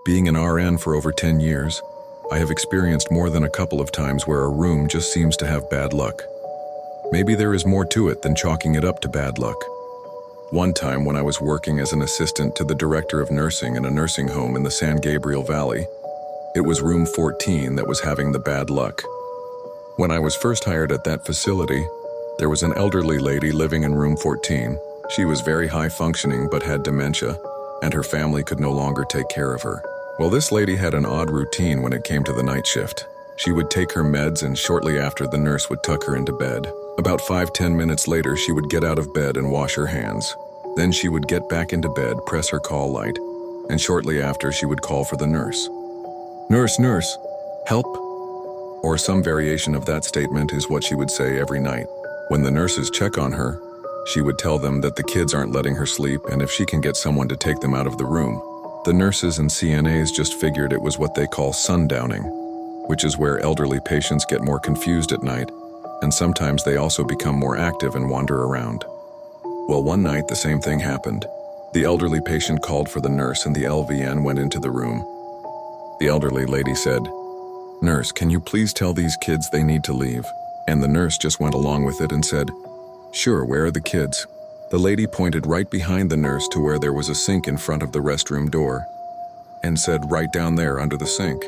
Being an RN for over 10 years, I have experienced more than a couple of times where a room just seems to have bad luck. Maybe there is more to it than chalking it up to bad luck. One time when I was working as an assistant to the director of nursing in a nursing home in the San Gabriel Valley, it was room 14 that was having the bad luck. When I was first hired at that facility, there was an elderly lady living in room 14. She was very high functioning but had dementia, and her family could no longer take care of her. Well, this lady had an odd routine when it came to the night shift. She would take her meds, and shortly after, the nurse would tuck her into bed. About 5-10 minutes later, she would get out of bed and wash her hands. Then she would get back into bed, press her call light, and shortly after, she would call for the nurse. "Nurse, nurse, help!" Or some variation of that statement is what she would say every night. When the nurses check on her, she would tell them that the kids aren't letting her sleep, and if she can get someone to take them out of the room. The nurses and CNAs just figured it was what they call sundowning, which is where elderly patients get more confused at night, and sometimes they also become more active and wander around. Well, one night the same thing happened. The elderly patient called for the nurse and the LVN went into the room. The elderly lady said, "Nurse, can you please tell these kids they need to leave?" And the nurse just went along with it and said, "Sure, where are the kids?" The lady pointed right behind the nurse to where there was a sink in front of the restroom door and said, "Right down there under the sink."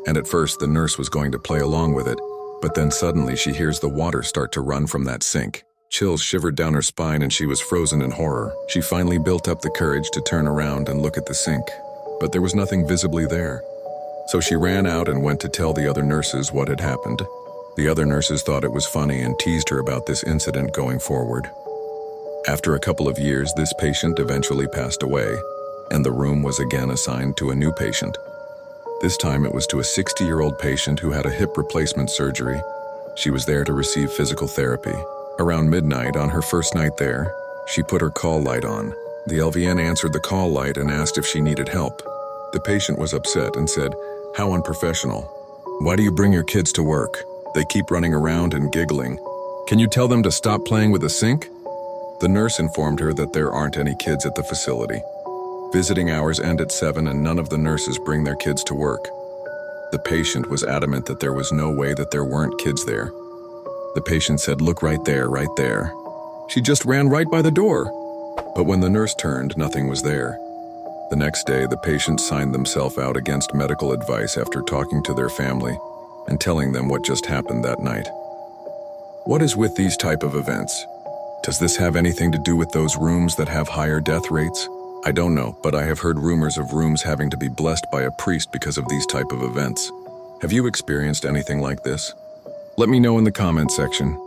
And at first the nurse was going to play along with it, but then suddenly she hears the water start to run from that sink. Chills shivered down her spine and she was frozen in horror. She finally built up the courage to turn around and look at the sink, but there was nothing visibly there. So she ran out and went to tell the other nurses what had happened. The other nurses thought it was funny and teased her about this incident going forward. After a couple of years, this patient eventually passed away, and the room was again assigned to a new patient. This time it was to a 60-year-old patient who had a hip replacement surgery. She was there to receive physical therapy. Around midnight on her first night there, she put her call light on. The LVN answered the call light and asked if she needed help. The patient was upset and said, "How unprofessional. Why do you bring your kids to work? They keep running around and giggling. Can you tell them to stop playing with the sink?" The nurse informed her that there aren't any kids at the facility. Visiting hours end at 7 and none of the nurses bring their kids to work. The patient was adamant that there was no way that there weren't kids there. The patient said, "Look right there, right there. She just ran right by the door." But when the nurse turned, nothing was there. The next day, the patient signed themselves out against medical advice after talking to their family and telling them what just happened that night. What is with these type of events? Does this have anything to do with those rooms that have higher death rates? I don't know, but I have heard rumors of rooms having to be blessed by a priest because of these type of events. Have you experienced anything like this? Let me know in the comment section.